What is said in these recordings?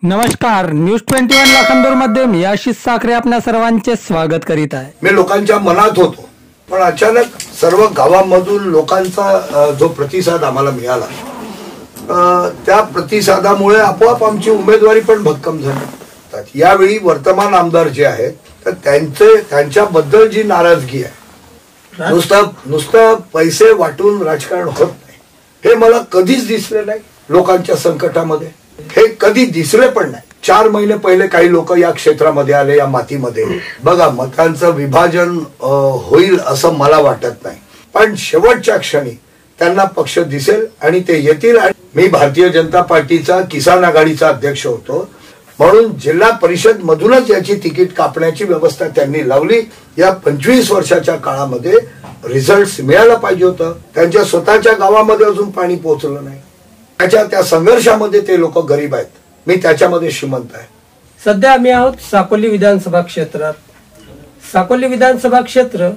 नमस्कार, न्यूज 21 लाखांदूर मध्ये मी आशिष साखरे आपल्या सर्वांचे स्वागत करीत आहे। मी लोकांच्या मनात होतो, पण अचानक सर्व गावांमधून लोकांचा जो प्रतिसाद आम्हाला मिळाला त्या प्रतिसादामुळे आपोआप आमची उमेदवारी पण भक्कम झाली। यावेळी वर्तमान आमदार जे आहेत तर त्यांच्याबद्दल जी नाराजगी आहे, नुसतं पैसे वाटून राजकारण होत नाही हे मला कधीच दिसले नाही। लोकांच्या संकटामध्ये हे कधी दिसले पण नाही। 4 महिने पहिले काही लोक या क्षेत्रामध्ये आले, या मातीमध्ये बघा मतांचं विभाजन होईल असं मला वाटत नाही, पण शेवटच्या क्षणी त्यांना पक्ष दिसेल आणि ते येतील। मी भारतीय जनता पार्टीचा किसान आघाडीचा अध्यक्ष होतो, म्हणून जिल्हा परिषद मधूनच याची तिकीट कापण्याची व्यवस्था त्यांनी लावली। या 25 वर्षाच्या काळामध्ये रिझल्ट मिळायला पाहिजे होतं। त्यांच्या स्वतःच्या गावामध्ये अजून पाणी पोहोचलं नाही। त्या संघर्षामध्ये ते लोक गरीब आहेत, मी त्याच्यामध्ये श्रीमंत आहे। सध्या आम्ही आहोत साकोली विधानसभा क्षेत्रात। साकोली विधानसभा क्षेत्र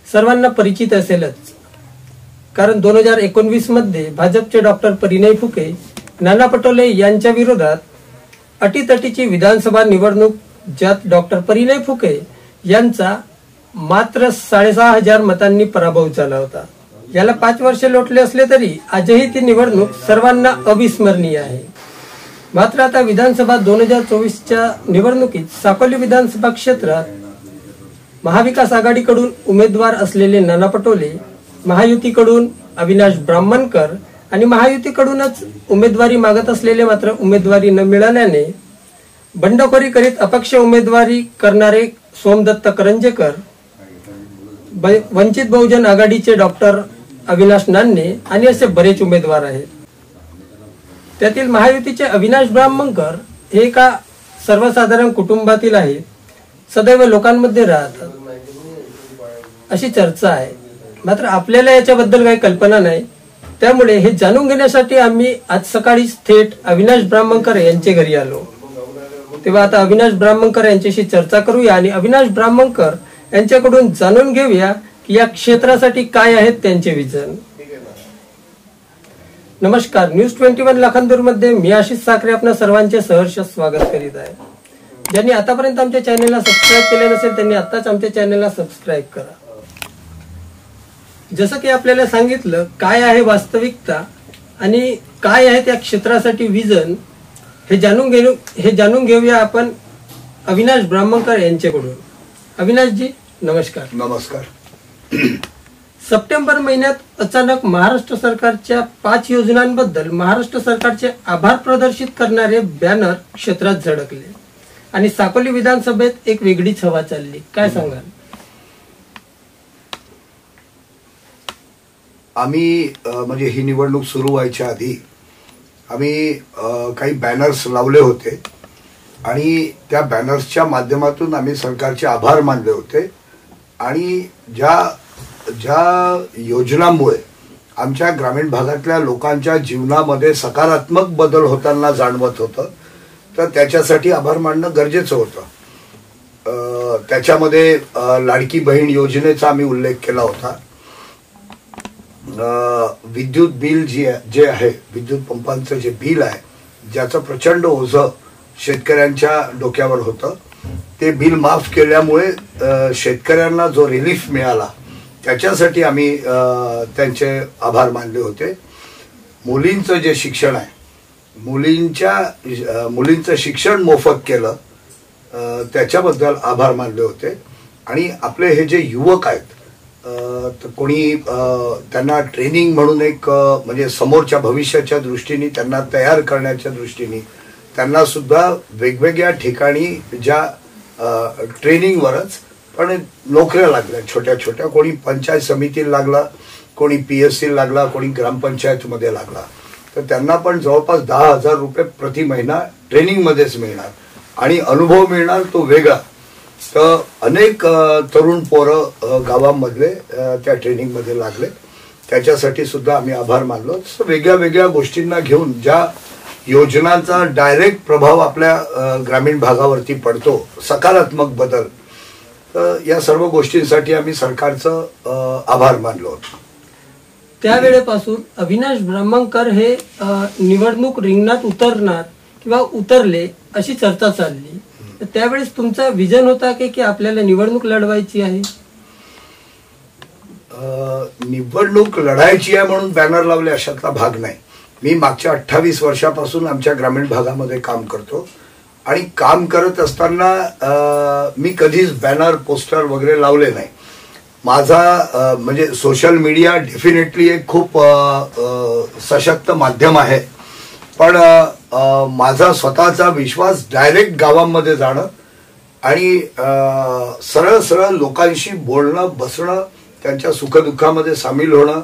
सर्वांना परिचित असेलच, कारण 2019 मध्ये भाजपचे डॉक्टर परिणय फुके, नाना पटोले यांच्या विरोधात अटीतटीची विधानसभा निवडणूक, ज्यात डॉक्टर परिणय फुके यांचा मात्र 6,500 मतांनी पराभव झाला होता। याला 5 वर्ष लोटले असले तरी आजही ती निवडणूक सर्वांना अविस्मरणीय आहे। मात्र आता विधानसभा 2024च्या निवडणुकीत साकोली विधानसभा क्षेत्रात महाविकास आघाडीकडून उमेदवार असलेले नाना पटोले, महायुतीकडून अविनाश ब्राह्मणकर आणि महायुतीकडूनच उमेदवारी मागत असलेले मात्र उमेदवारी न मिळाल्याने बंडखोरी करीत अपक्ष उमेदवारी करणारे सोमदत्त करंजेकर, वंचित बहुजन आघाडीचे डॉक्टर अविनाश नान्ने आणि असे बरेच उमेदवार आहेत। त्यातील महायुतीचे अविनाश ब्राह्मणकर हे एका सर्वसाधारण कुटुंबातील आहेत, सदैव लोकांमध्ये राहतात अशी चर्चा आहे। मात्र आपल्याला याच्याबद्दल काही कल्पना नाही, त्यामुळे हे जाणून घेण्यासाठी आम्ही आज सकाळीच थेट अविनाश ब्राह्मणकर यांच्या घरी आलो। तेव्हा आता अविनाश ब्राह्मणकर यांच्याशी चर्चा करूया आणि अविनाश ब्राह्मणकर यांच्याकडून जाणून घेऊया की या क्षेत्रासाठी काय आहेत त्यांचे विजन। नमस्कार, न्यूज 21 लाखांदूर मध्ये मी आशिष साखरे आपल्या सर्वांचे सहर्ष स्वागत करीत आहे। ज्यांनी आतापर्यंत आमच्या चॅनलला सबस्क्राईब केले नसेल त्यांनी आताच आमच्या चॅनलला सबस्क्राईब करा। जसं की आपल्याला सांगितलं काय आहे वास्तविकता आणि काय आहे त्या क्षेत्रासाठी विजन, हे जाणून घेऊया आपण अविनाश ब्राह्मणकर यांच्याकडून। अविनाश जी नमस्कार। नमस्कार। सप्टेंबर महिन्यात अचानक महाराष्ट्र सरकारच्या 5 योजनांबद्दल महाराष्ट्र सरकारचे आभार प्रदर्शित करणारे बॅनर क्षेत्रात झळकले आणि साकोली विधानसभेत एक वेगळीच हवा चालली, काय सांगाल? आम्ही म्हणजे ही निवडणूक सुरू व्हायच्या आधी आम्ही काही बॅनर्स लावले होते आणि त्या बॅनर्सच्या माध्यमातून आम्ही सरकारचे आभार मानले होते आणि ज्या योजनांमुळे आमच्या ग्रामीण भागातल्या लोकांच्या जीवनामध्ये सकारात्मक बदल होताना जाणवत होतं, तर त्याच्यासाठी आभार मानणं गरजेचं होतं। त्याच्यामध्ये लाडकी बहीण योजनेचा आम्ही उल्लेख केला होता। विद्युत बिल जे आहे, विद्युत पंपांचं जे बिल आहे, ज्याचं प्रचंड ओझं शेतकऱ्यांच्या डोक्यावर होतं, ते बिल माफ केल्यामुळे शेतकऱ्यांना जो रिलीफ मिळाला त्याच्यासाठी आम्ही त्यांचे आभार मानले होते। मुलींचं जे शिक्षण आहे, मुलींचं शिक्षण मोफत केलं त्याच्याबद्दल आभार मानले होते। आणि आपले हे जे युवक आहेत तर कोणी त्यांना ट्रेनिंग म्हणून एक म्हणजे समोरच्या भविष्याच्या दृष्टीने त्यांना तयार करण्याच्या दृष्टीने त्यांना सुद्धा वेगवेगळ्या ठिकाणी ज्या ट्रेनिंगवरच पण नोकऱ्या लागल्या, छोट्या छोट्या, कोणी पंचायत समितीला लागला, कोणी PSC लागला, कोणी ग्रामपंचायतमध्ये लागला, तर त्यांना पण जवळपास 10,000 रुपये प्रति महिना ट्रेनिंगमध्येच मिळणार आणि अनुभव मिळणार तो वेगळा। तर अनेक तरुण पोरं गावांमधले त्या ट्रेनिंगमध्ये लागले, त्याच्यासाठी सुद्धा आम्ही आभार मानलो। वेगळ्या वेगळ्या गोष्टींना घेऊन ज्या योजनांचा डायरेक्ट प्रभाव आपल्या ग्रामीण भागावरती पडतो, सकारात्मक बदल, या सर्व गोष्टींसाठी आम्ही सरकारचं आभार मानलो होतो। त्यावेळेपासून अविनाश ब्राह्मणकर हे निवडणूक रिंगणात उतरणार किंवा उतरले अशी चर्चा चालली, तर त्यावेळेस तुमचा विजन होता की आपल्याला निवडणूक लढवायची आहे? निवडणूक लढायची आहे म्हणून बॅनर लावले अशातला भाग नाही. मी मागच्या 28 वर्षापासून आमच्या ग्रामीण भागामध्ये काम करतो आणि काम करत असताना मी कधीच बॅनर पोस्टर वगैरे लावले नाही. माझा म्हणजे सोशल मीडिया डेफिनेटली एक खूप सशक्त माध्यम आहे, पण माझा स्वतःचा विश्वास डायरेक्ट गावांमध्ये जाणं आणि सरळ सरळ लोकांशी बोलणं, बसणं, त्यांच्या सुखदुःखामध्ये सामील होणं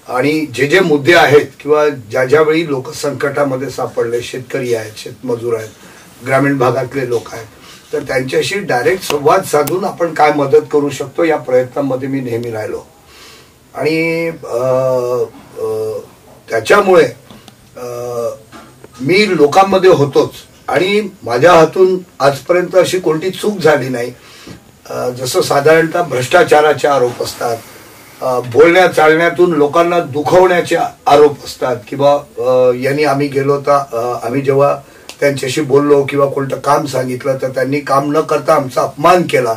आणि जे जे मुद्दे आहेत किंवा ज्या ज्यावेळी लोक संकटामध्ये सापडले, शेतकरी आहेत, शेतमजूर आहेत, ग्रामीण भागातले लोक आहेत, तर त्यांच्याशी डायरेक्ट संवाद साधून आपण काय मदत करू शकतो या प्रयत्नांमध्ये मी नेहमी राहिलो. आणि त्याच्यामुळे मी लोकांमध्ये होतोच आणि माझ्या हातून आजपर्यंत अशी कोणती चूक झाली नाही. जसं साधारणतः भ्रष्टाचाराचे आरोप असतात, बोलण्या चालण्यातून लोकांना दुखवण्याचे आरोप असतात, किंवा यांनी आम्ही गेलो तर आम्ही जेव्हा त्यांच्याशी बोललो किंवा कोणतं काम सांगितलं तर त्यांनी काम न करता आमचा अपमान केला,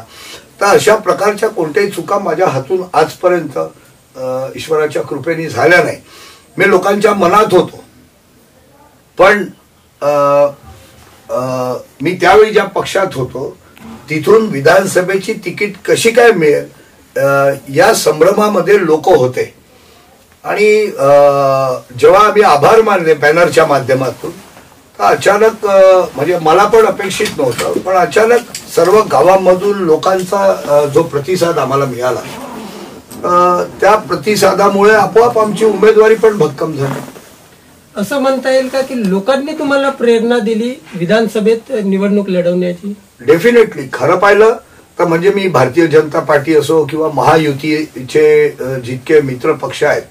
तर अशा प्रकारच्या कोणत्याही चुका माझ्या हातून आजपर्यंत ईश्वराच्या कृपेने झाल्या नाही. मी लोकांच्या मनात होतो, पण मी त्यावेळी ज्या पक्षात होतो तिथून विधानसभेची तिकीट कशी काय मिळेल या संभ्रमामध्ये लोक होते. आणि जेव्हा आम्ही आभार मानले बॅनरच्या माध्यमातून, तर अचानक म्हणजे मला पण अपेक्षित नव्हतं, पण अचानक सर्व गावांमधून लोकांचा जो प्रतिसाद आम्हाला मिळाला, त्या प्रतिसादामुळे आपोआप आमची उमेदवारी पण भक्कम झाली. असं म्हणता येईल का की लोकांनी तुम्हाला प्रेरणा दिली विधानसभेत निवडणूक लढवण्याची? डेफिनेटली. खरं पाहिलं तर म्हणजे मी भारतीय जनता पार्टी असो किंवा महायुतीचे जितके मित्र पक्ष आहेत,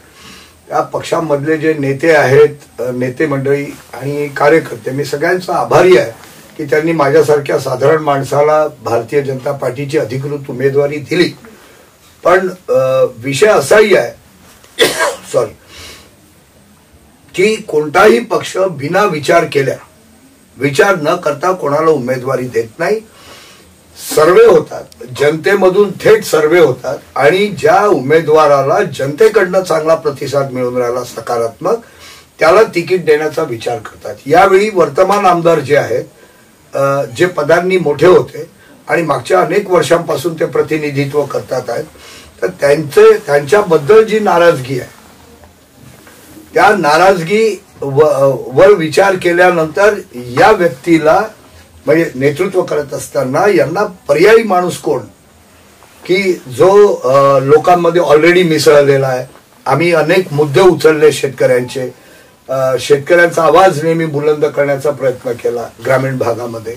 त्या पक्षांमधले जे नेते आहेत, नेते मंडळी आणि कार्यकर्ते, मी सगळ्यांचा आभारी आहे की त्यांनी माझ्यासारख्या साधारण माणसाला भारतीय जनता पार्टीची अधिकृत उमेदवारी दिली. पण विषय असाही आहे सॉरी की कोणताही पक्ष बिना विचार केल्या, विचार न करता कोणाला उमेदवारी देत नाही. सर्वे होतात, जनतेमधून थेट सर्वे होतात आणि ज्या उमेदवाराला जनतेकडनं चांगला प्रतिसाद मिळून राहिला सकारात्मक, त्याला तिकीट देण्याचा विचार करतात. यावेळी वर्तमान आमदार जे आहेत, जे पदांनी मोठे होते आणि मागच्या अनेक वर्षांपासून ते प्रतिनिधित्व करतात आहेत, तर त्यांच्याबद्दल जी नाराजगी आहे, त्या नाराजगी वर विचार केल्यानंतर या व्यक्तीला म्हणजे नेतृत्व करत असताना यांना पर्यायी माणूस कोण, की जो लोकांमध्ये ऑलरेडी मिसळलेला आहे. आम्ही अनेक मुद्दे उचलले शेतकऱ्यांचे, शेतकऱ्यांचा आवाज नेहमी बुलंद करण्याचा प्रयत्न केला ग्रामीण भागामध्ये.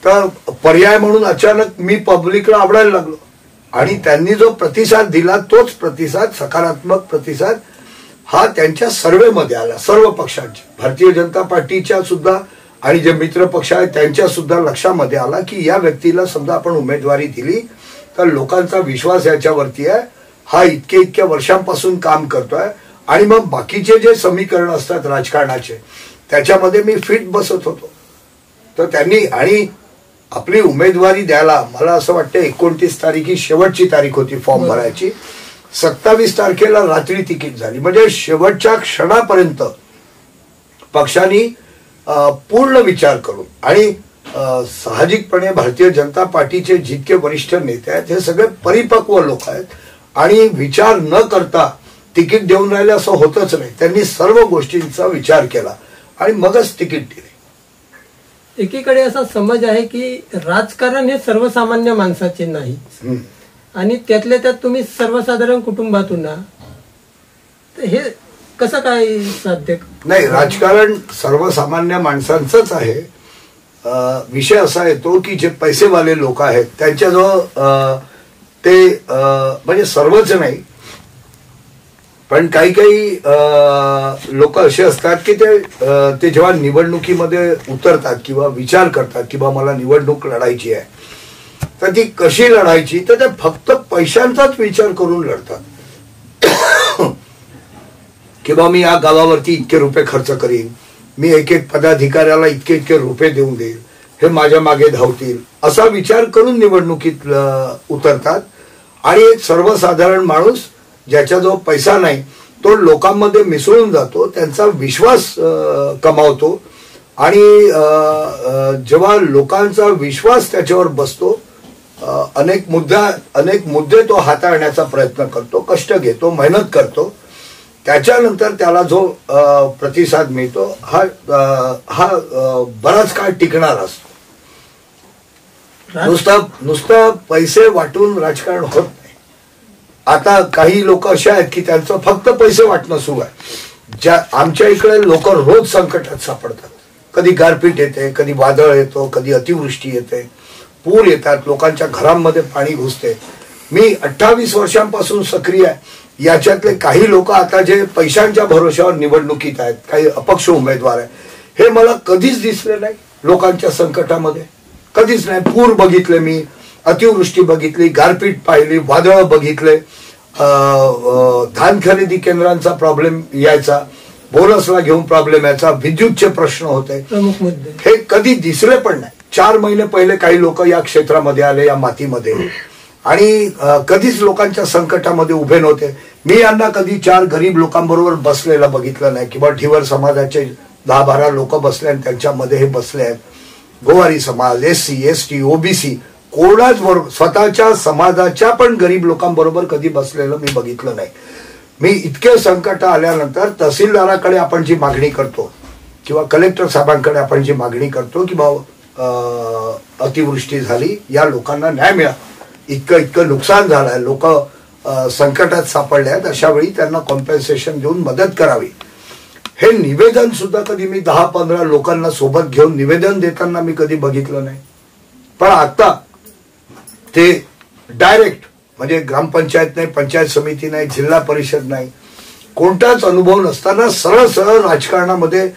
तर पर्याय म्हणून अचानक मी पब्लिकला आवडायला लागलो आणि त्यांनी जो प्रतिसाद दिला तोच प्रतिसाद, सकारात्मक प्रतिसाद, हा त्यांच्या सर्वेमध्ये आला. सर्व पक्षांच्या, भारतीय जनता पार्टीच्या सुद्धा आणि जे मित्र पक्ष आहेत त्यांच्या सुद्धा लक्षामध्ये आला की या व्यक्तीला समजा आपण उमेदवारी दिली तर लोकांचा विश्वास याच्यावरती आहे, हा इतक्या वर्षांपासून काम करतोय. आणि मग बाकीचे जे समीकरण असतात राजकारणाचे, त्याच्यामध्ये मी फिट बसत होतो. तर त्यांनी आणि आपली उमेदवारी द्यायला, मला असं वाटतं 29 तारीख ही शेवटची तारीख होती फॉर्म भरायची. 27 तारखेला रात्री तिकीट झाली. म्हणजे शेवटच्या क्षणापर्यंत पक्षांनी पूर्ण विचार करून आणि साहजिकपणे भारतीय जनता पार्टीचे जितके वरिष्ठ नेते आहेत हे सगळे परिपक्व लोक आहेत आणि विचार न करता तिकीट देऊन राहिले असं होतच नाही. त्यांनी सर्व गोष्टींचा विचार केला आणि मगच तिकीट दिले. एकीकडे असा समज आहे की राजकारण हे सर्वसामान्य माणसाचे नाही आणि त्यातल्या त्यात तुम्ही सर्वसाधारण कुटुंबातून ना, हे कसं काय साध्य? नाही, राजकारण सर्वसामान्य माणसांचंच आहे. विषय असा येतो की जे पैसेवाले लोक आहेत त्यांच्याजवळ ते म्हणजे सर्वच नाही, पण काही काही लोक असे असतात की ते जेव्हा निवडणुकीमध्ये उतरतात किंवा विचार करतात की बा मला निवडणूक लढायची आहे, तर ती कशी लढायची, तर ते फक्त पैशांचाच विचार करून लढतात. की बा मी या गावावरती इतके रुपये खर्च करीन, मी एक एक पदाधिकाऱ्याला इतके इतके रुपये देऊन देईल, हे माझ्या मागे धावतील, असा विचार करून निवडणुकीत उतरतात. आणि एक सर्वसाधारण माणूस ज्याच्याजवळ पैसा नाही तो लोकांमध्ये मिसळून जातो, त्यांचा विश्वास कमावतो. आणि जेव्हा लोकांचा विश्वास त्याच्यावर बसतो, अनेक मुद्दे तो हाताळण्याचा प्रयत्न करतो, कष्ट घेतो, मेहनत करतो, त्याच्यानंतर त्याला जो प्रतिसाद मिळतो हा बराच काळ टिकणार असतो. नुसतं पैसे वाटून राजकारण होत नाही. आता काही लोक असे आहेत की त्यांचं फक्त पैसे वाटणं सुरू आहे. आमच्या इकडे लोक रोज संकटात सापडतात. कधी गारपीट येते, कधी वादळ येतो, कधी अतिवृष्टी येते, पूर येतात, लोकांच्या घरांमध्ये पाणी घुसते. मी 28 वर्षांपासून सक्रिय आहे. याच्यातले काही लोक आता जे पैशांच्या भरोश्यावर निवडणुकीत आहेत, काही अपक्ष उमेदवार आहेत, हे मला कधीच दिसले नाही लोकांच्या संकटामध्ये, कधीच नाही. पूर बघितले मी, अतिवृष्टी बघितली, गारपीट पाहिली, वादळ बघितले, धान खरेदी केंद्रांचा प्रॉब्लेम यायचा, बोनसला घेऊन प्रॉब्लेम यायचा, विद्युतचे प्रश्न होते, प्रमुख मुद्दे हे कधी दिसले पण नाही. 4 महिने पहिले काही लोक या क्षेत्रामध्ये आले, या मातीमध्ये, आणि कधीच लोकांच्या संकटामध्ये उभे नव्हते. मी यांना कधी 4 गरीब लोकांबरोबर बसलेलं बघितलं नाही, किंवा ढिवर समाजाचे 10-12 लोक बसले आणि त्यांच्यामध्ये हे बसले आहेत. गोवारी समाज, SC, ST, OBC, कोणाच बरोबर, स्वतःच्या समाजाच्या पण गरीब लोकांबरोबर कधी बसलेलं मी बघितलं नाही. मी इतके संकट आल्यानंतर तहसीलदाराकडे आपण जी मागणी करतो, किंवा कलेक्टर साहेबांकडे आपण जी मागणी करतो की अतिवृष्टी झाली, या लोकांना न्याय मिळा, इतकं नुकसान झालंय, लोक संकटात सापडले आहेत, अशा वेळी त्यांना कॉम्पेन्सेशन देऊन मदत करावी, हे निवेदन सुद्धा कधी मी 10-15 लोकांना सोबत घेऊन निवेदन देताना मी कधी बघितलं नाही. पण आता ते डायरेक्ट, म्हणजे ग्रामपंचायत नाही, पंचायत समिती नाही, जिल्हा परिषद नाही, कोणताच अनुभव नसताना सरळ सरळ राजकारणामध्ये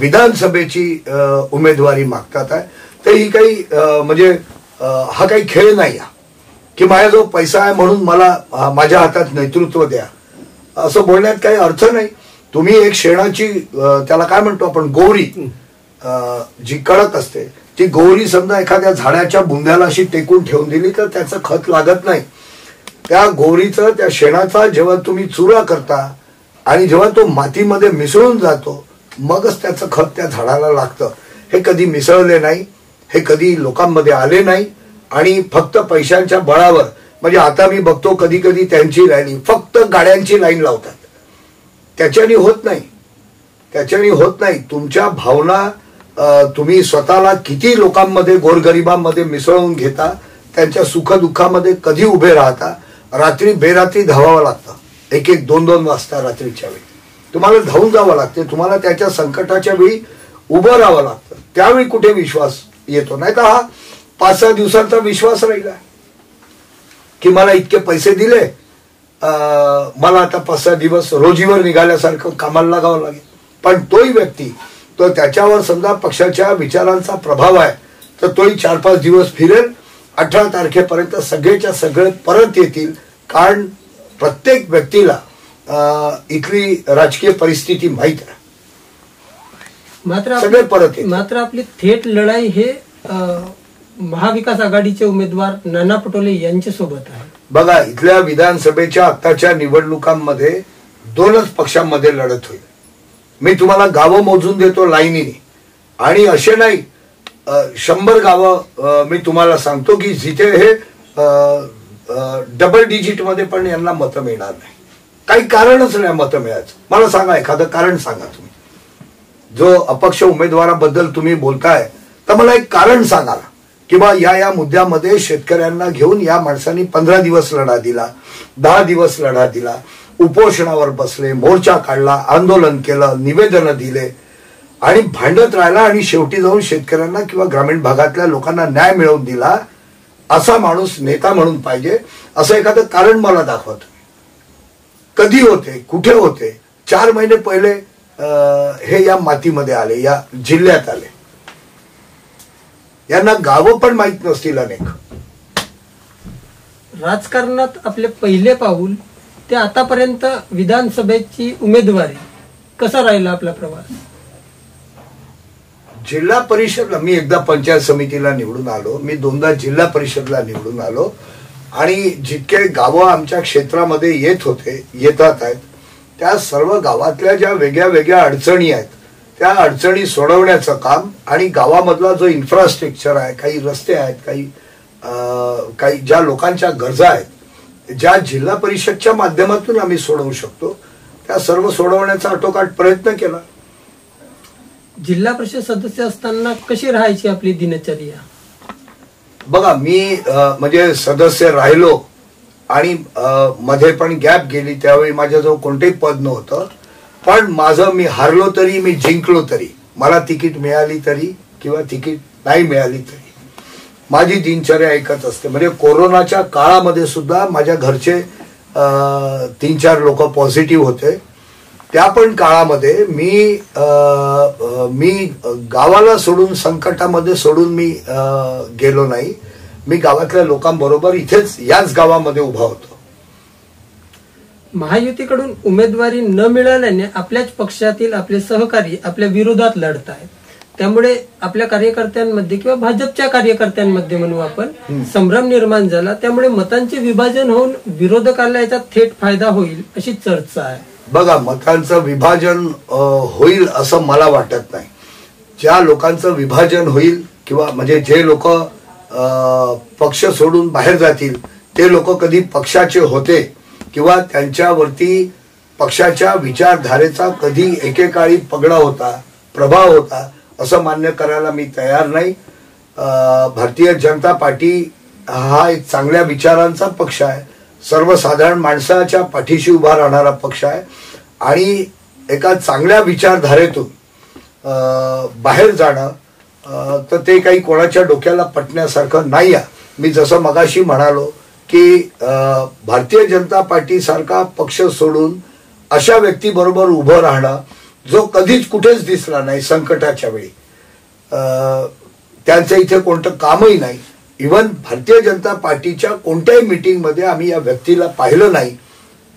विधानसभेची उमेदवारी मागतात आहे. तर ही काही म्हणजे हा काही खेळ नाही की माझ्याजवळ पैसा आहे म्हणून मला माझ्या हातात नेतृत्व द्या, असं बोलण्यात काही अर्थ नाही. तुम्ही एक शेणाची, त्याला काय म्हणतो आपण, गोवरी जी कडक असते, ती गोवरी समजा एखाद्या झाडाच्या बुंद्याला अशी टेकून ठेवून दिली तर त्याचं खत लागत नाही. त्या गोवरीचं, त्या शेणाचा जेव्हा तुम्ही चुरा करता आणि जेव्हा तो मातीमध्ये मिसळून जातो, मगच त्याचं खत त्या झाडाला लागतं. हे कधी मिसळले नाही, हे कधी लोकांमध्ये आले नाही, आणि फक्त पैशांच्या बळावर, म्हणजे आता मी बघतो कधी कधी त्यांची लाईन, फक्त गाड्यांची लाईन लावतात, त्याच्याने होत नाही. तुमच्या भावना तुम्ही स्वतःला किती लोकांमध्ये, गोरगरिबांमध्ये मिसळून घेता, त्यांच्या सुखदुःखामध्ये कधी उभे राहता. रात्री बेरात्री धावावं लागतं, 1-1, 2-2 वाजता रात्रीच्या वेळी तुम्हाला धावून जावं लागते. तुम्हाला त्याच्या संकटाच्या वेळी उभं राहावं लागतं. त्यावेळी कुठे विश्वास येतो? नाही तर हा 5-6 दिवसांचा विश्वास राहिला की मला इतके पैसे दिले, मला आता 5-6 दिवस रोजीवर निघाल्यासारखं कामाला लागावं लागेल. पण तोही व्यक्ती, तो त्याच्यावर समजा पक्षाच्या विचारांचा प्रभाव आहे, तर तोही 4-5 दिवस फिरेल, 18 तारखेपर्यंत सगळेच्या सगळे परत येतील. कारण प्रत्येक व्यक्तीला इथली राजकीय परिस्थिती माहीत आहे. मात्र आपली थेट लढाई हे महाविकास आघाडीचे उमेदवार नाना पटोले यांच्या सोबत आहे. बघा, इथल्या विधानसभेच्या आताच्या निवडणुकांमध्ये 2च पक्षांमध्ये लढत होईल. मी तुम्हाला गावं मोजून देतो लाईनीने, आणि असे नाही 100 गावं मी तुम्हाला सांगतो की जिथे हे डबल डिजिट मध्ये पण यांना मतं मिळणार नाही. काही कारणच नाही मतं मिळायचं. मला सांगा, एखादं कारण सांगा तुम्ही. जो अपक्ष उमेदवाराबद्दल तुम्ही बोलताय, तर मला एक कारण सांगा किंवा या मुद्द्यामध्ये शेतकऱ्यांना घेऊन या माणसांनी 15 दिवस लढा दिला, 10 दिवस लढा दिला, उपोषणावर बसले, मोर्चा काढला, आंदोलन केलं, निवेदनं दिले, आणि भांडत राहिला, आणि शेवटी जाऊन शेतकऱ्यांना किंवा ग्रामीण भागातल्या लोकांना न्याय मिळवून दिला. असा माणूस नेता म्हणून पाहिजे. असं एखादं कारण मला दाखवत. कधी होते, कुठे होते? 4 महिने पहिले हे या मातीमध्ये आले, या जिल्ह्यात आले. यांना गावं पण माहित नसतील अनेक. राजकारणात आपले पहिले पाऊल ते आतापर्यंत विधानसभेची उमेदवारी, कसा राहिला आपला प्रवास? जिल्हा परिषदला मी एकदा पंचायत समितीला निवडून आलो, मी दोनदा जिल्हा परिषदला निवडून आलो आणि जितके गावं आमच्या क्षेत्रामध्ये येतात आहेत त्या सर्व गावातल्या ज्या वेगळ्या वेगळ्या अडचणी आहेत त्या अडचणी सोडवण्याचं काम आणि गावामधला जो इन्फ्रास्ट्रक्चर आहे, काही रस्ते आहेत, काही ज्या लोकांच्या गरजा आहेत ज्या जिल्हा परिषदच्या माध्यमातून आम्ही सोडवू शकतो त्या सर्व सोडवण्याचा आटोकाट प्रयत्न केला. जिल्हा परिषद सदस्य असताना कशी राहायची आपली दिनचर्या? बघा, मी म्हणजे सदस्य राहिलो आणि मध्ये पण गॅप गेली, त्यावेळी माझ्याजवळ कोणतेही पद नव्हतं. पण मी हारलो तरी, मी जिंकलो तरी, मला तिकीट मिळाली तरी किंवा तिकीट नाही मिळाली तरी माझी दिनचर्या एकच असते. म्हणजे कोरोनाच्या काळामध्ये सुद्धा माझ्या घरचे 3-4 लोक पॉझिटिव्ह होते. त्या पण काळामध्ये मी गावाला सोडून, संकटामध्ये सोडून मी गेलो नाही. मी गावातल्या लोकांबरोबर इथेच याच गावामध्ये उभा होतो. महायुतीकडून उमेदवारी न मिळाल्याने आपल्याच पक्षातील आपले सहकारी आपल्या विरोधात लढत आहेत. त्यामुळे आपल्या कार्यकर्त्यांमध्ये किंवा भाजपच्या कार्यकर्त्यांमध्ये म्हणू आपण संभ्रम निर्माण झाला. त्यामुळे मतांचे विभाजन होऊन विरोधकाला याचा थेट फायदा होईल अशी चर्चा आहे. बघा, मतांचं विभाजन होईल असं मला वाटत नाही. ज्या लोकांचं विभाजन होईल किंवा म्हणजे जे लोक पक्ष सोडून बाहेर जातील ते लोक कधी पक्षाचे होते किंवा त्यांच्यावरती पक्षाच्या विचारधारेचा कधी एकेकाळी पगडा होता, प्रभाव होता असं मान्य करायला मी तयार नाही. भारतीय जनता पार्टी हा एक चांगल्या विचारांचा पक्ष आहे, सर्वसाधारण माणसाच्या पाठीशी उभा राहणारा पक्ष आहे आणि एका चांगल्या विचारधारेतून बाहेर जाणं तर ते काही कोणाच्या डोक्याला पटण्यासारखं नाही आहे. मी जसं मगाशी म्हणालो की भारतीय जनता पार्टी सारखा पक्ष सोडून अशा व्यक्तीबरोबर उभं राहणं जो कधीच कुठेच दिसला नाही संकटाच्या वेळी, त्यांचं इथे कोणतं कामही नाही, इव्हन भारतीय जनता पार्टीच्या कोणत्याही मीटिंगमध्ये आम्ही या व्यक्तीला पाहिलं नाही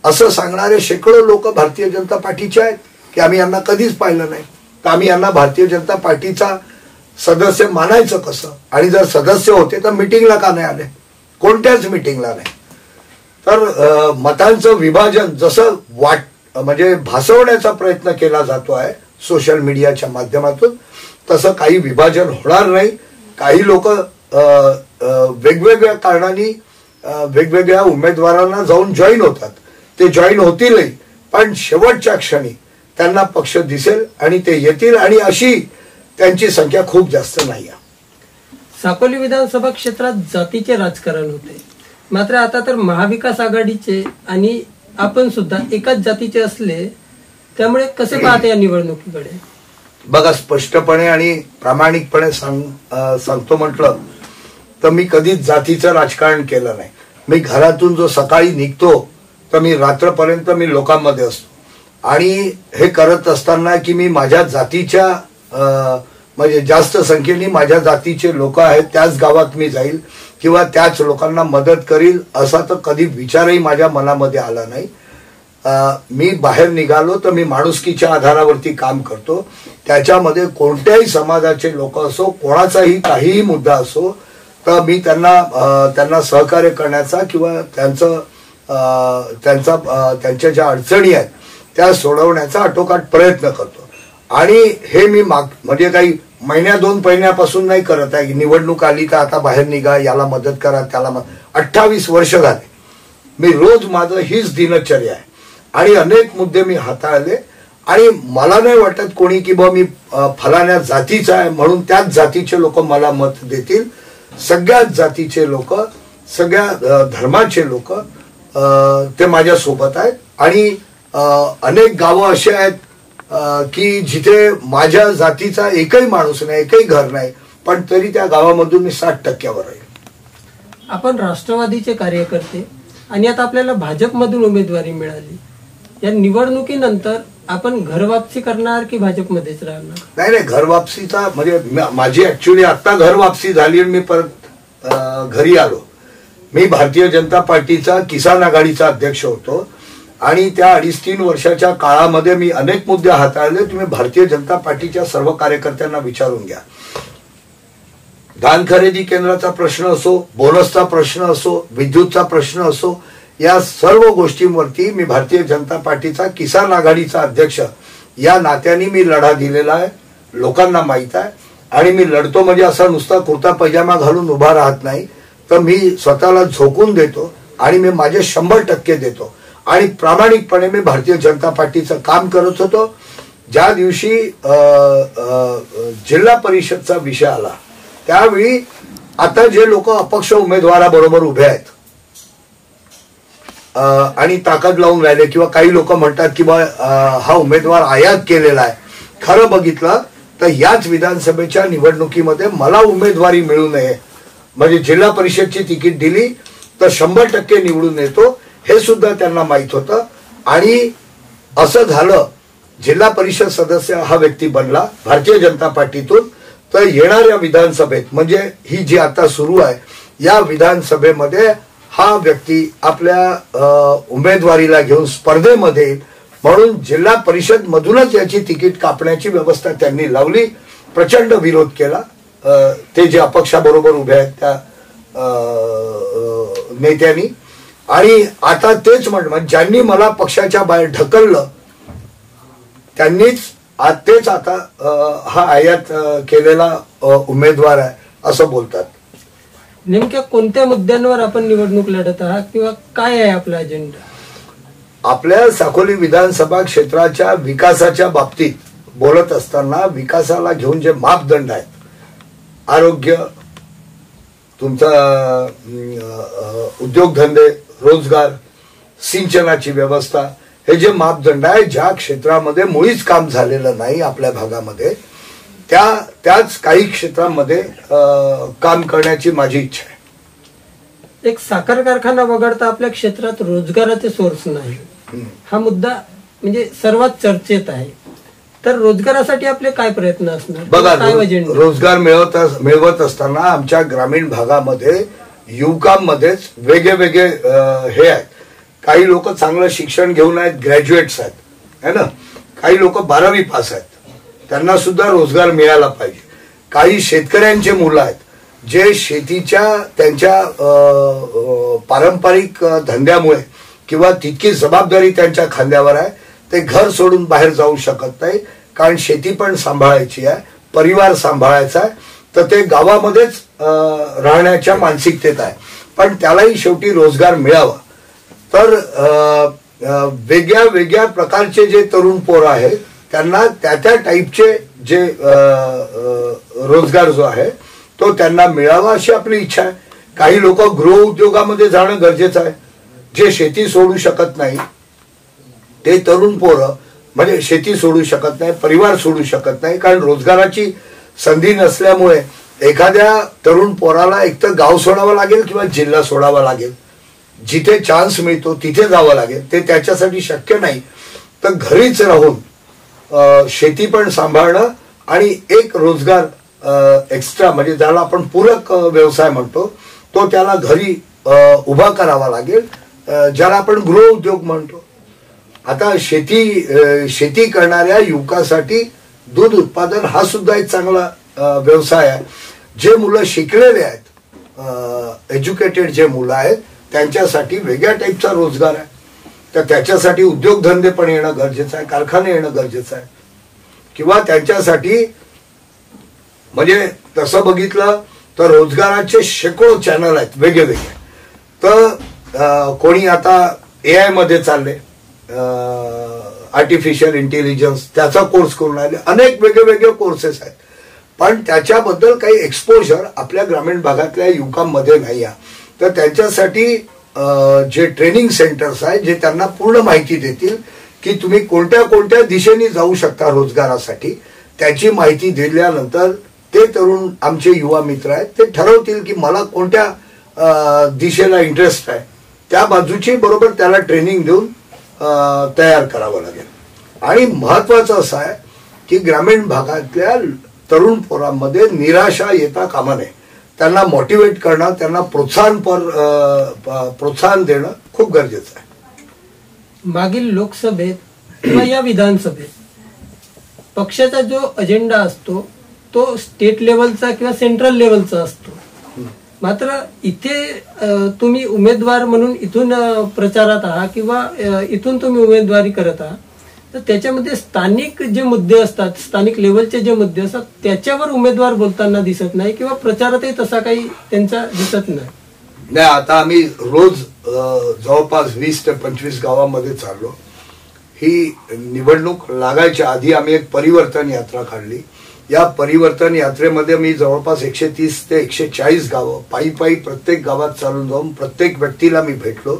असं सांगणारे शेकडो लोक भारतीय जनता पार्टीचे आहेत की आम्ही यांना कधीच पाहिलं नाही. तर आम्ही यांना भारतीय जनता पार्टीचा सदस्य मानायचं कसं? आणि जर सदस्य होते तर मीटिंगला का नाही आले? कोणत्याच मीटिंगला नाही. तर मतांचं विभाजन जसं म्हणजे भासवण्याचा प्रयत्न केला जातो आहे सोशल मीडियाच्या माध्यमातून तसं काही विभाजन होणार नाही. काही लोक वेगवेगळ्या कारणांनी वेगवेगळ्या उमेदवारांना जाऊन जॉईन होतात, ते जॉईन होतीलही पण शेवटच्या क्षणी त्यांना पक्ष दिसेल आणि ते येतील आणि अशी त्यांची संख्या खूप जास्त नाही आहे. साकोली विधानसभा क्षेत्रात जातीचे राजकारण होते, मात्र आता तर महाविकास आघाडीचे आणि आपण सुद्धा एकाच जातीचे असले, त्यामुळे कसे पाहते या निवडणुकीकडे? बघा, स्पष्टपणे आणि प्रामाणिकपणे सांगतो म्हटलं तर मी कधीच जातीचं राजकारण केलं नाही. मी घरातून जो सकाळी निघतो तर मी रात्रपर्यंत मी लोकांमध्ये असतो आणि हे करत असताना की मी माझ्या जातीच्या म्हणजे जास्त संख्येने माझ्या जातीचे लोक आहेत त्याच गावात मी जाईल किंवा त्याच लोकांना मदत करील असा तर कधी विचारही माझ्या मनामध्ये आला नाही. मी बाहेर निघालो तर मी माणुसकीच्या आधारावरती काम करतो. त्याच्यामध्ये समाजाचे लोक असो, कोणाचाही काहीही मुद्दा असो तर मी त्यांना सहकार्य करण्याचा किंवा त्यांच्या ज्या अडचणी आहेत त्या सोडवण्याचा आटोकाट प्रयत्न करतो. आणि हे मी म्हणजे काही महिन्या 2 महिन्यापासून नाही करत आहे. निवडणूक आली तर आता बाहेर निघा, याला मदत करा, त्याला 28 वर्ष झाले मी रोज माझं हीच दिनचर्या आहे आणि अनेक मुद्दे मी हाताळले आणि मला नाही वाटत कोणी की मी फलाण्या जातीचा आहे म्हणून त्याच जातीचे लोक मला मत देतील. सगळ्याच जातीचे लोक, सगळ्या धर्माचे लोक ते माझ्या सोबत आहेत आणि अनेक गावं अशी आहेत की जिथे माझ्या जातीचा एकही माणूस नाही, एकही घर नाही, पण तरी त्या गावामधून मी 60% राहील. आपण राष्ट्रवादीचे कार्यकर्ते आणि आता आपल्याला भाजपमधून उमेदवारी मिळाली, या निवडणुकीनंतर आपण घरवापसी करणार की भाजपमध्येच राहणार? नाही, घरवापसीचा म्हणजे माझी ऍक्च्युली आता घरवापसी झाली आणि मी परत घरी आलो. मी भारतीय जनता पार्टीचा किसान आघाडीचा अध्यक्ष होतो आणि त्या 2.5-3 वर्षाच्या काळामध्ये मी अनेक मुद्दे हाताळले. तुम्ही भारतीय जनता पार्टीच्या सर्व कार्यकर्त्यांना विचारून घ्या. धान खरेदी केंद्राचा प्रश्न असो, बोनसचा प्रश्न असो, विद्युतचा प्रश्न असो, या सर्व गोष्टींवरती मी भारतीय जनता पार्टीचा किसान आघाडीचा अध्यक्ष या नात्याने मी लढा दिलेला आहे. लोकांना माहित आहे. आणि मी लढतो म्हणजे असा नुसता कुर्ता पैजामा घालून उभा राहत नाही, तर मी स्वतःला झोकून देतो आणि मी माझे 100% देतो. आणि प्रामाणिकपणे मी भारतीय जनता पार्टीचं काम करत होतो. ज्या दिवशी जिल्हा परिषदचा विषय आला त्यावेळी आता जे लोक अपक्ष उमेदवाराबरोबर उभे आहेत आणि ताकद लावून राहिले, किंवा काही लोक म्हणतात की हा उमेदवार आयात केलेला आहे, खरं बघितलं तर याच विधानसभेच्या निवडणुकीमध्ये मला उमेदवारी मिळू नये, म्हणजे जिल्हा परिषदची तिकीट दिली तर 100% निवडून येतो हे सुद्धा त्यांना माहित होतं. आणि असं झालं, जिल्हा परिषद सदस्य हा व्यक्ती बनला भारतीय जनता पार्टीतून, तर येणाऱ्या विधानसभेत म्हणजे ही जी आता सुरू आहे या विधानसभेमध्ये हा व्यक्ती आपल्या उमेदवारीला घेऊन स्पर्धेमध्ये येईल. म्हणून जिल्हा परिषद मधूनच याची तिकीट कापण्याची व्यवस्था त्यांनी लावली. प्रचंड विरोध केला ते जे अपक्षाबरोबर उभे आहेत त्या नेत्यांनी. आणि आता तेच म्हणजे ज्यांनी मला पक्षाच्या बाहेर ढकललं त्यांनीच तेच आता हा आयात केलेला उमेदवार आहे असं बोलतात. नेमक्या कोणत्या मुद्द्यांवर आपण निवडणूक लढत आहात किंवा काय आहे आपला अजेंडा? आपल्या साकोली विधानसभा क्षेत्राच्या विकासाच्या बाबतीत बोलत असताना विकासाला घेऊन जे मापदंड आहेत, आरोग्य, तुमचा उद्योगधंदे, रोजगार, सिंचनाची व्यवस्था, हे जे मापदंड आहे, ज्या क्षेत्रामध्ये मुळीच काम झालेलं नाही आपल्या भागामध्ये त्याच काही क्षेत्रांमध्ये काम करण्याची माझी इच्छा आहे. एक साखर कारखाना वगळता आपल्या क्षेत्रात रोजगाराचे सोर्स नाही, हा मुद्दा म्हणजे सर्वात चर्चेत आहे. तर रोजगारासाठी आपले काय प्रयत्न असणार? बघा, रोजगार मिळवत असताना आमच्या ग्रामीण भागामध्ये युवकांमध्येच वेगळे हे आहेत. काही लोक चांगलं शिक्षण घेऊन आहेत, ग्रॅज्युएट्स आहेत, है ना. काही लोक 12वी पास आहेत, त्यांना सुद्धा रोजगार मिळाला पाहिजे. काही शेतकऱ्यांचे मुलं आहेत जे शेतीच्या त्यांच्या पारंपरिक धंद्यामुळे किंवा तितकी जबाबदारी त्यांच्या खांद्यावर आहे, ते घर सोडून बाहेर जाऊ शकत नाही, कारण शेती पण सांभाळायची आहे, परिवार सांभाळायचा आहे, तर ते गावामध्येच राहण्याच्या मानसिकतेत आहे. पण त्यालाही शेवटी रोजगार मिळावा. तर वेगळ्या वेगळ्या प्रकारचे जे तरुण पोरं आहेत त्यांना त्या टाईपचे जे रोजगार जो आहे तो त्यांना मिळावा अशी आपली इच्छा आहे. काही लोक गृह उद्योगामध्ये जाणं गरजेचं आहे. जे शेती सोडू शकत नाही ते तरुण पोरं म्हणजे शेती सोडू शकत नाही, परिवार सोडू शकत नाही, कारण रोजगाराची संधी नसल्यामुळे एखाद्या तरुण पोराला एकतर गाव सोडावं लागेल किंवा जिल्हा सोडावा लागेल. जिथे चान्स मिळतो तिथे जावं लागेल. ते त्याच्यासाठी शक्य नाही, तर घरीच राहून शेती पण सांभाळणं आणि एक रोजगार एक्स्ट्रा म्हणजे ज्याला आपण पूरक व्यवसाय म्हणतो तो त्याला घरी उभा करावा लागेल, ज्याला आपण गृह उद्योग म्हणतो. आता शेती करणाऱ्या युवकासाठी दूध उत्पादन हा सुद्धा एक चांगला व्यवसाय आहे. जे मुलं शिकलेले आहेत, एज्युकेटेड जे मुलं आहेत त्यांच्यासाठी वेगळ्या टाईपचा रोजगार आहे. तर त्याच्यासाठी उद्योगधंदे पण येणं गरजेचं आहे, कारखाने येणं गरजेचं आहे. किंवा त्यांच्यासाठी म्हणजे तसं बघितलं तर रोजगाराचे शेकडो चॅनल आहेत वेगवेगळे. तर कोणी आता AI मध्ये चालले, आर्टिफिशियल इंटेलिजन्स त्याचा कोर्स करून राहिले, अनेक वेगवेगळे कोर्सेस आहेत. पण त्याच्याबद्दल काही एक्सपोजर आपल्या ग्रामीण भागातल्या युवकांमध्ये नाही आहे. तर त्यांच्यासाठी जे ट्रेनिंग सेंटर्स आहेत जे त्यांना पूर्ण माहिती देतील की तुम्ही कोणत्या कोणत्या दिशेने जाऊ शकता रोजगारासाठी, त्याची माहिती दिल्यानंतर ते तरुण आमचे युवा मित्र आहेत ते ठरवतील की मला कोणत्या दिशेला इंटरेस्ट आहे, त्या बाजूची बरोबर त्याला ट्रेनिंग देऊन तयार करावं लागेल. आणि महत्वाचं असं आहे की ग्रामीण भागातल्या तरुण पोरांमध्ये निराशा येता कामा नये. त्यांना मोटिवेट करणं, त्यांना प्रोत्साहन देणं खूप गरजेचं आहे. मागील लोकसभेत किंवा या विधानसभेत पक्षाचा जो अजेंडा असतो तो स्टेट लेवलचा किंवा सेंट्रल लेवलचा असतो. मात्र इथे तुम्ही उमेदवार म्हणून इथून प्रचारात आहात किंवा इथून तुम्ही उमेदवारी करत आहात, तर त्याच्यामध्ये स्थानिक जे मुद्दे असतात, स्थानिक लेवलचे जे मुद्दे असतात त्याच्यावर उमेदवार बोलताना दिसत नाही किंवा प्रचारातही तसा काही त्यांचा दिसत नाही. नाही, आता आम्ही रोज जवळपास 20 ते 25 गावांमध्ये चाललो. ही निवडणूक लागायच्या आधी आम्ही एक परिवर्तन यात्रा काढली. या परिवर्तन यात्रेमध्ये मी जवळपास 130 ते 140 गावं पायी पायी प्रत्येक गावात चालून जाऊन प्रत्येक व्यक्तीला मी भेटलो.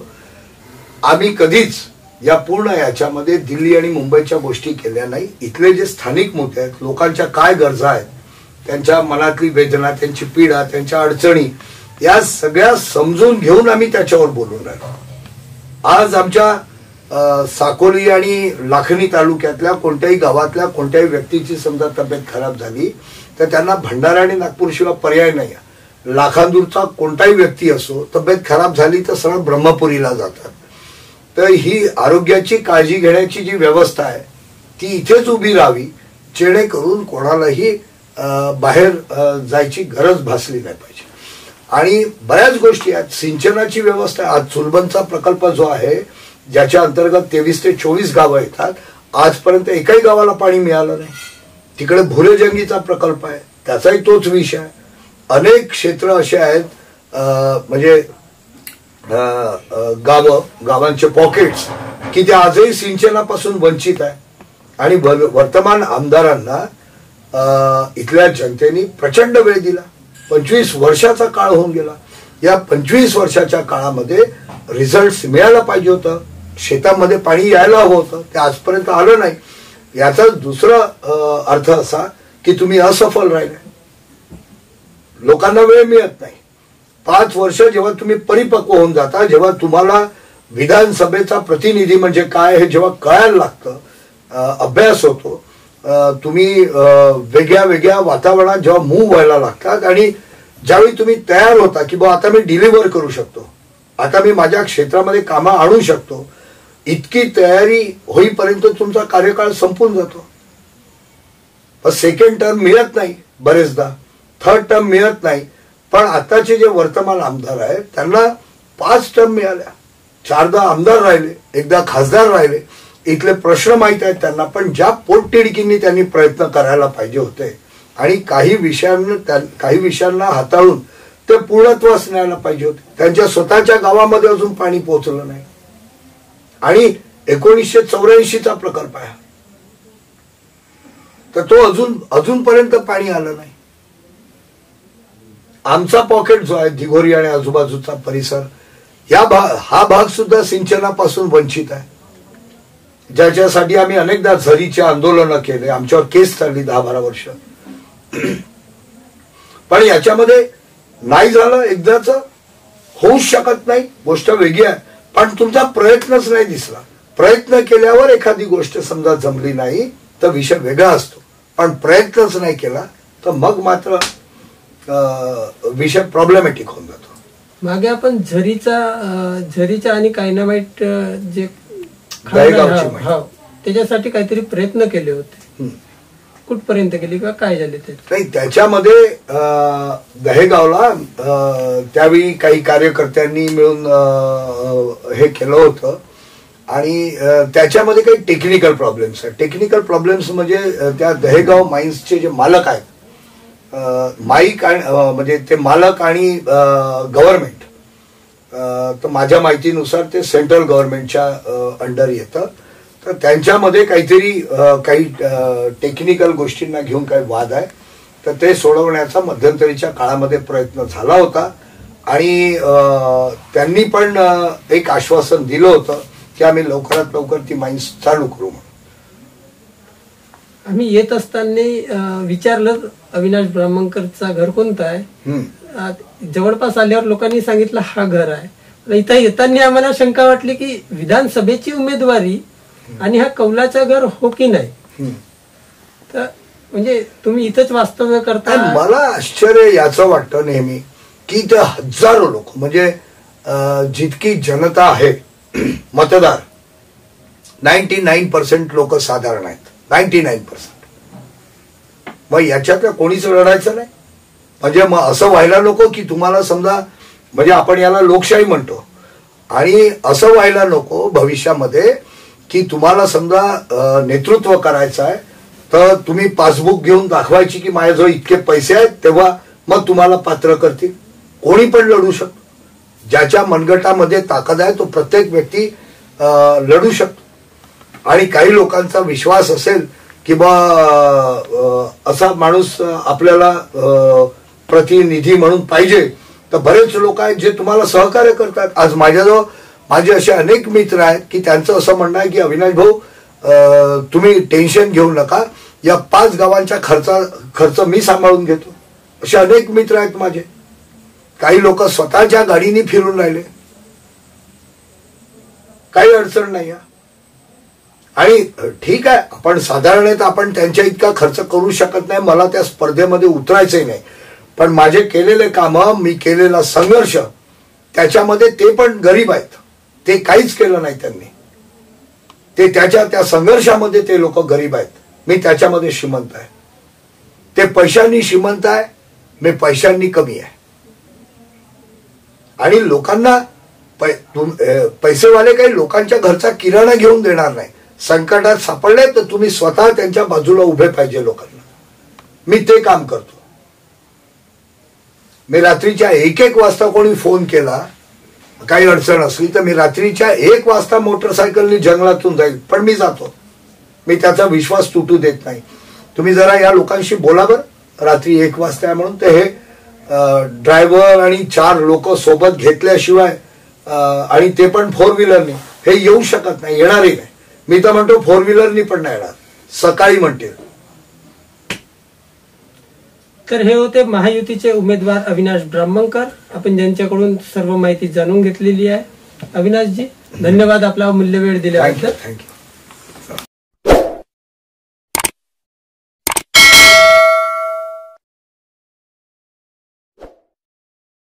आम्ही कधीच या पूर्ण याच्यामध्ये दिल्ली आणि मुंबईच्या गोष्टी केल्या नाही. इथले जे स्थानिक मुद्दे आहेत, लोकांच्या काय गरजा आहेत, त्यांच्या मनातली वेदना, त्यांची पीडा, त्यांच्या अडचणी, या सगळ्या समजून घेऊन आम्ही त्याच्यावर बोलून राहिलो. आज आमच्या साकोली आणि लाखनी तालुक्यातल्या कोणत्याही गावातल्या कोणत्याही व्यक्तीची समजा तब्येत खराब झाली तर त्यांना भंडारा आणि नागपूरशिवाय पर्याय नाही. लाखांदूरचा कोणताही व्यक्ती असो, तब्येत खराब झाली तर सरळ ब्रह्मपुरीला जातात. तर ही आरोग्याची काळजी घेण्याची जी व्यवस्था आहे ती इथेच उभी राहावी, जेणेकरून कोणालाही बाहेर जायची गरज भासली नाही पाहिजे. आणि बऱ्याच गोष्टी आहेत. सिंचनाची व्यवस्था, आज चुलबनचा प्रकल्प जो आहे ज्याच्या अंतर्गत 23 ते 24 गावं येतात, आजपर्यंत एकाही गावाला पाणी मिळालं नाही. तिकडे भुरेजंगीचा प्रकल्प आहे, त्याचाही तोच विषय आहे. अनेक क्षेत्र असे आहेत, म्हणजे गावांचे पॉकेट्स की ते आजही सिंचनापासून वंचित आहे. आणि वर्तमान आमदारांना इथल्या जनतेने प्रचंड वेळ दिला. 25 वर्षाचा काळ होऊन गेला. या 25 वर्षाच्या काळामध्ये रिझल्ट मिळायला पाहिजे होतं, शेतामध्ये पाणी यायला हवं होतं, ते आजपर्यंत आलं नाही. याचा दुसरा अर्थ असा की तुम्ही असफल राहिले, लोकांना वेळ मिळत नाही. 5 वर्ष जेव्हा तुम्ही परिपक्व होऊन जाता, जेव्हा तुम्हाला विधानसभेचा प्रतिनिधी म्हणजे काय हे जेव्हा कळायला लागतं, अभ्यास होतो, तुम्ही वेगळ्या वेगळ्या वातावरणात जेव्हा मूव्ह व्हायला लागतात आणि ज्यावेळी तुम्ही तयार होता की बा आता मी डिलिव्हर करू शकतो, आता मी माझ्या क्षेत्रामध्ये कामं आणू शकतो, इतकी तयारी होईपर्यंत तुमचा कार्यकाळ संपून जातो. पण सेकंड टर्म मिळत नाही, बरेचदा थर्ड टर्म मिळत नाही. पण आताचे जे वर्तमान आमदार आहेत त्यांना 5 टर्म मिळाल्या, 4दा आमदार राहिले, एकदा खासदार राहिले. इथले प्रश्न माहीत आहेत त्यांना, पण ज्या पोटतिडकींनी त्यांनी प्रयत्न करायला पाहिजे होते आणि काही विषयांना हाताळून ते पूर्णत्वास न्यायला पाहिजे होते, त्यांच्या स्वतःच्या गावामध्ये अजून पाणी पोहोचलं नाही. आणि 1984चा प्रकल्प आहे, तर तो अजूनपर्यंत पाणी आलं नाही. आमचा पॉकेट जो आहे दिघोरी आणि आजूबाजूचा परिसर, हा भाग सुद्धा सिंचनापासून वंचित आहे, ज्याच्यासाठी आम्ही अनेकदा झरीचे आंदोलनं केले, आमच्यावर केस चालली 10-12 वर्ष. पण याच्यामध्ये नाही झालं, एकदाच होऊच शकत नाही, गोष्ट वेगळी आहे. पण तुमचा प्रयत्नच नाही दिसला. प्रयत्न केल्यावर एखादी गोष्ट समजा जमली नाही तर विषय वेगळा असतो, पण प्रयत्नच नाही केला तर मग मात्र विषय प्रॉब्लेमॅटिक होऊन जातो. मागे आपण झरीचा आणि कायनामाइट जे त्याच्यासाठी काहीतरी प्रयत्न केले होते, कुठपर्यंत गेली किंवा काय झाले ते नाही. त्याच्यामध्ये दहेगावला त्यावेळी काही कार्यकर्त्यांनी मिळून हे केलं होतं आणि त्याच्यामध्ये काही टेक्निकल प्रॉब्लेम्स आहेत. टेक्निकल प्रॉब्लेम्स म्हणजे त्या दहेगाव माइन्सचे जे मालक आहेत, म्हणजे ते मालक आणि गव्हर्नमेंट, तर माझ्या माहितीनुसार ते सेंट्रल गव्हर्नमेंटच्या अंडर येतं. तर त्यांच्यामध्ये काही टेक्निकल गोष्टींना घेऊन काही वाद आहे, तर ते सोडवण्याचा मध्यंतरीच्या काळामध्ये प्रयत्न झाला होता. आणि त्यांनी पण एक आश्वासन दिलं होतं की आम्ही लवकरात लवकर ती माइन्स चालू करू म्हणून. आम्ही येत असताना विचारलं अविनाश ब्राह्मणकरचा घर कोणतं आहे, जवळपास आल्यावर लोकांनी सांगितलं हा घर आहे. इथं येताना आम्हाला शंका वाटली की विधानसभेची उमेदवारी आणि हा कौलाचा घर हो की नाही. तर म्हणजे तुम्ही इथंच वास्तव्य करता. मला आश्चर्य याचं वाटतं नेहमी की ते हजारो लोक, म्हणजे जितकी जनता आहे मतदार, 99% लोक साधारण आहेत. 99%. मग याच्यात कोणीच लढायचं नाही. म्हणजे मग असं व्हायला नको की तुम्हाला समजा, म्हणजे आपण याला लोकशाही म्हणतो, आणि असं व्हायला नको भविष्यामध्ये की तुम्हाला समजा नेतृत्व करायचं आहे तर तुम्ही पासबुक घेऊन दाखवायची की माझ्याजवळ इतके पैसे आहेत, तेव्हा मग तुम्हाला पात्र करतील. कोणी पण लढू शकतो. ज्याच्या मनगटामध्ये ताकद आहे तो प्रत्येक व्यक्ती लढू शकतो. आणि काही लोकांचा विश्वास असेल की बा असा माणूस आपल्याला प्रतिनिधी म्हणून पाहिजे, तर बरेच लोक आहेत जे तुम्हाला सहकार्य करतात. आज माझ्याजवळ माझे असे अनेक मित्र आहेत की त्यांचं असं म्हणणं आहे की अविनाश भाऊ तुम्ही टेन्शन घेऊ नका, या 5 गावांचा खर्च मी सांभाळून घेतो. असे अनेक मित्र आहेत माझे. काही लोक स्वतःच्या गाडीने फिरून राहिले, काही अडचण नाही. आणि ठीक आहे, आपण साधारणतः आपण त्यांच्या इतका खर्च करू शकत नाही, मला त्या स्पर्धेमध्ये उतरायचंही नाही. पण माझे केलेले कामं, मी केलेला संघर्ष, त्याच्यामध्ये ते पण गरीब आहेत. ते काहीच केलं नाही त्यांनी. ते त्या संघर्षामध्ये ते लोक गरीब आहेत. मी त्याच्यामध्ये श्रीमंत आहे. ते पैशांनी श्रीमंत आहे, मी पैशांनी कमी आहे. आणि लोकांना पैसेवाले काही लोकांच्या घरचा किराणा घेऊन देणार नाही. संकटात सापडले तर तुम्ही स्वतः त्यांच्या बाजूला उभे पाहिजे लोकांना. मी ते काम करतो. मी रात्रीच्या 1-1 वाजता कोणी फोन केला, काही अडचण असली तर मी रात्रीच्या 1 वाजता मोटरसायकलनी जंगलातून जाईल, पण मी जातो. मी त्याचा विश्वास तुटू देत नाही. तुम्ही जरा या लोकांशी बोला बरं, रात्री 1 वाजता म्हणून. ते हे ड्रायव्हर आणि 4 लोक सोबत घेतल्याशिवाय, आणि ते पण 4 व्हीलरनी, हे येऊ शकत नाही, येणारही नाही. मी तर म्हणतो 4 व्हीलरनी पण नाही येणार, सकाळी म्हणते. तर हे होते महायुतीचे उमेदवार अविनाश ब्राह्मणकर. आपण ज्यांच्याकडून सर्व माहिती जाणून घेतलेली आहे. अविनाशजी, धन्यवाद आपला मूल्यवेळ दिल्याबद्दल. थँक्यू.